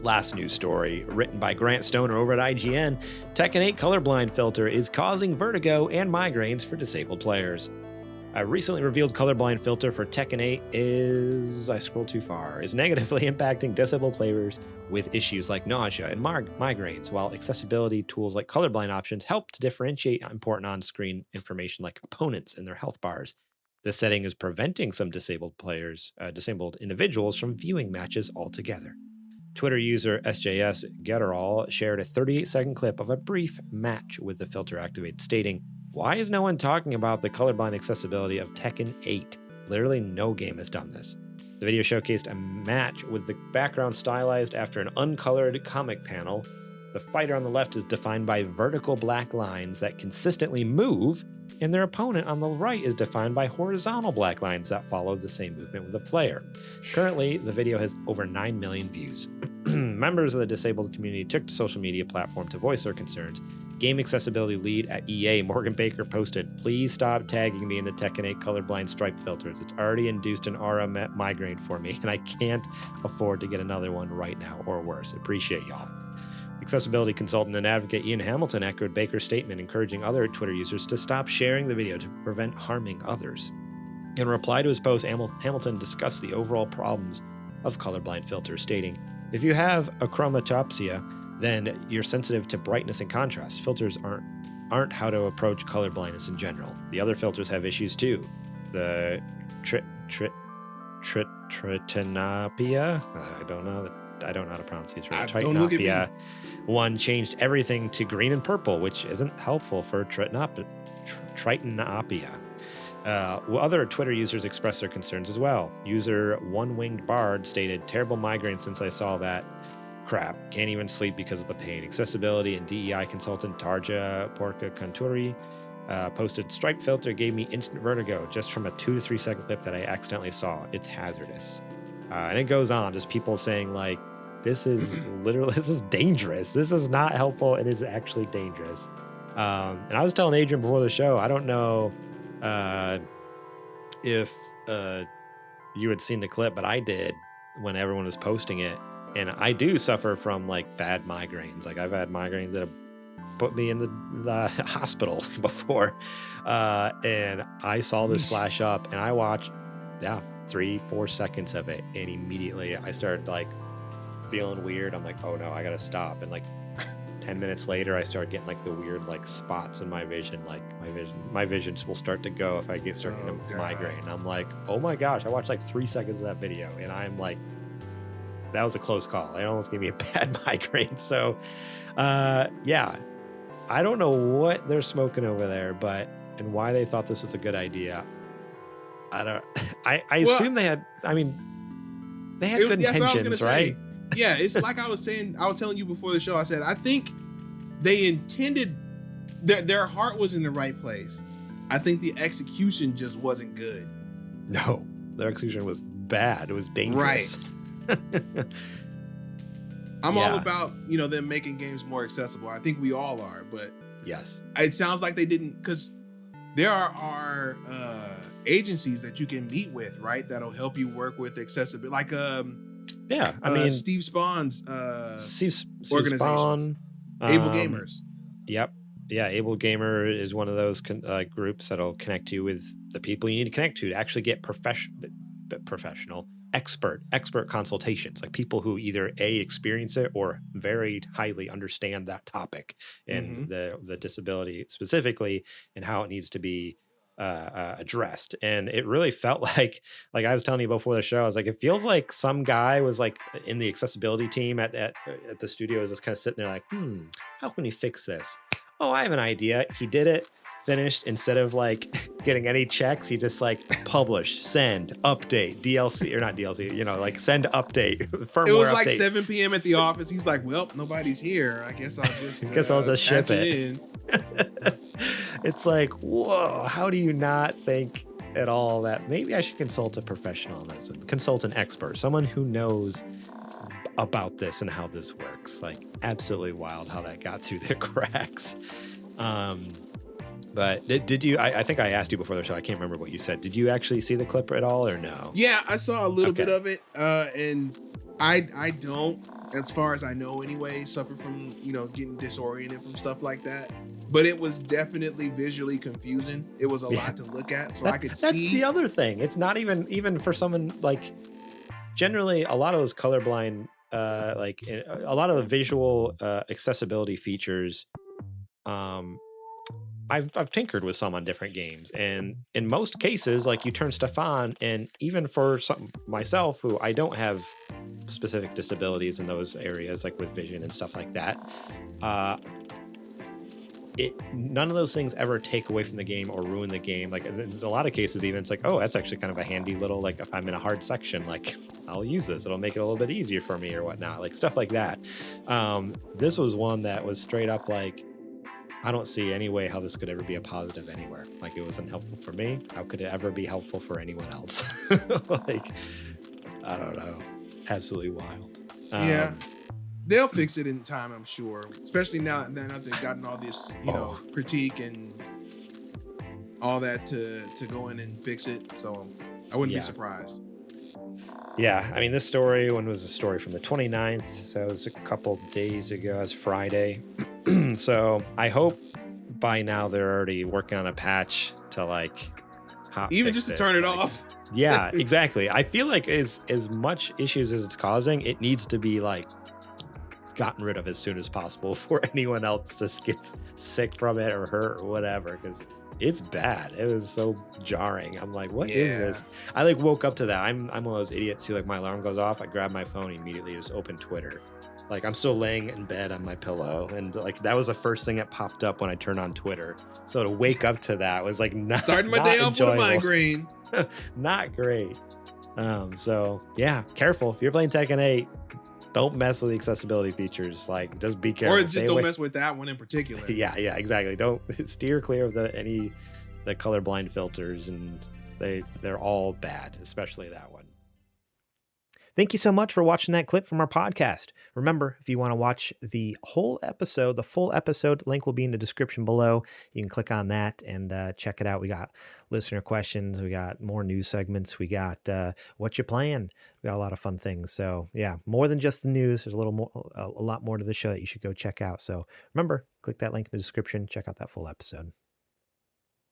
Last news story, written by Grant Stoner over at IGN, Tekken 8 Colorblind filter is causing vertigo and migraines for disabled players. A recently revealed colorblind filter for Tekken 8 is negatively impacting disabled players with issues like nausea and migraines, while accessibility tools like colorblind options help to differentiate important on-screen information like opponents and their health bars. This setting is preventing some disabled individuals from viewing matches altogether. Twitter user SJS Getterall shared a 38-second clip of a brief match with the filter activated, stating, "Why is no one talking about the colorblind accessibility of Tekken 8? Literally no game has done this." The video showcased a match with the background stylized after an uncolored comic panel. The fighter on the left is defined by vertical black lines that consistently move, and their opponent on the right is defined by horizontal black lines that follow the same movement with the player. Currently, the video has over 9 million views. Members of the disabled community took to social media platform to voice their concerns. Game accessibility lead at EA, Morgan Baker, posted, "Please stop tagging me in the Tekken 8 colorblind stripe filters. It's already induced an aura migraine for me, and I can't afford to get another one right now or worse. Appreciate y'all." Accessibility consultant and advocate Ian Hamilton echoed Baker's statement, encouraging other Twitter users to stop sharing the video to prevent harming others. In reply to his post, Hamilton discussed the overall problems of colorblind filters, stating, "If you have achromatopsia, then you're sensitive to brightness and contrast. Filters aren't how to approach color blindness in general. The other filters have issues too. The tritanopia, I don't know how to pronounce these right. Tritanopia one changed everything to green and purple, which isn't helpful for tritanopia. Other Twitter users expressed their concerns as well. User One Winged Bard stated, "Terrible migraine since I saw that. Crap, can't even sleep because of the pain." Accessibility and DEI consultant Tarja Porca Canturi posted, "Stripe filter gave me instant vertigo just from a 2 to 3 second clip that I accidentally saw. It's hazardous." And it goes on, just people saying like, this is dangerous. This is not helpful. It is actually dangerous. And I was telling Adrian before the show, I don't know if you had seen the clip, but I did when everyone was posting it. And I do suffer from like bad migraines. Like I've had migraines that have put me in the hospital before. And I saw this flash up and I watched, 3-4 seconds of it. And immediately I started like feeling weird. I'm like, oh no, I gotta stop. And like 10 minutes later, I started getting like the weird like spots in my vision. Like my vision will start to go if I start getting a migraine. I'm like, oh my gosh, I watched like 3 seconds of that video. And I'm like, that was a close call. It almost gave me a bad migraine. So, I don't know what they're smoking over there, and why they thought this was a good idea. I assume they had, they had good intentions, right? Yeah, it's like I was telling you before the show, I said, I think they intended, their heart was in the right place. I think the execution just wasn't good. No, their execution was bad. It was dangerous. Right. I'm all about, them making games more accessible. I think we all are, but yes, it sounds like they didn't, because there are agencies that you can meet with, right? That'll help you work with accessibility. Like, Steve Spawn's organization, Spawn, Able Gamers. Yep. Yeah, Able Gamer is one of those groups that'll connect you with the people you need to connect to actually get professional expert consultations, like people who either experience it or very highly understand that topic and the disability specifically and how it needs to be addressed. And it really felt like I was telling you before the show, I was like, it feels like some guy was like in the accessibility team at the studio is just kind of sitting there like, how can we fix this? Oh, I have an idea. He did it, finished. Instead of like getting any checks, he just like publish, send, update, DLC, or not DLC, like send update, firmware. It was like update. 7 p.m. at the office. He was like, well, nobody's here. I guess I'll just ship it. It's like, whoa, how do you not think at all that maybe I should consult a professional on this one, consult an expert, someone who knows about this and how this works. Like, absolutely wild how that got through the cracks. But did you, I think I asked you before the show, I can't remember what you said. Did you actually see the clip at all or no? Yeah, I saw a little bit of it. And I don't as far as I know anyway, suffer from, getting disoriented from stuff like that. But it was definitely visually confusing. It was a lot to look at, so I could see. That's the other thing. It's not even for someone like, generally a lot of those colorblind, like a lot of the visual accessibility features, I've tinkered with some on different games, and in most cases, like, you turn stuff on, and even for myself, who I don't have specific disabilities in those areas, like with vision and stuff like that, none of those things ever take away from the game or ruin the game. Like, there's a lot of cases, even it's like, oh, that's actually kind of a handy little, like, if I'm in a hard section, like, I'll use this, it'll make it a little bit easier for me or whatnot, like stuff like that. This was one that was straight up like, I don't see any way how this could ever be a positive anywhere. Like, it wasn't helpful for me. How could it ever be helpful for anyone else? Like, I don't know. Absolutely wild. Yeah. They'll fix it in time, I'm sure. Especially now that they've gotten all this, critique and all that to go in and fix it. So I wouldn't be surprised. Yeah, I mean, this story, when was the story? From the 29th, so it was a couple days ago. It was Friday. So I hope by now they're already working on a patch to, like, even just to turn it off. Yeah, exactly. I feel like as much issues as it's causing, it needs to be, like, gotten rid of as soon as possible for anyone else to get sick from it or hurt or whatever, because it's bad. It was so jarring. I'm like, what is this? I, like, woke up to that. I'm one of those idiots who, like, my alarm goes off, I grab my phone, immediately just open Twitter. Like, I'm still laying in bed on my pillow, and, like, that was the first thing that popped up when I turned on Twitter. So to wake up to that was, like, starting my day off with a migraine. Not great. So yeah, careful. If you're playing Tekken 8, don't mess with the accessibility features. Like, just be careful. Or just don't mess with that one in particular. Yeah, exactly. Don't steer clear of the colorblind filters, and they're all bad, especially that one. Thank you so much for watching that clip from our podcast. Remember, if you want to watch the whole episode, the full episode, link will be in the description below. You can click on that and check it out. We got listener questions. We got more news segments. We got what you playing. We got a lot of fun things. So yeah, more than just the news. There's a lot more to the show that you should go check out. So remember, click that link in the description. Check out that full episode.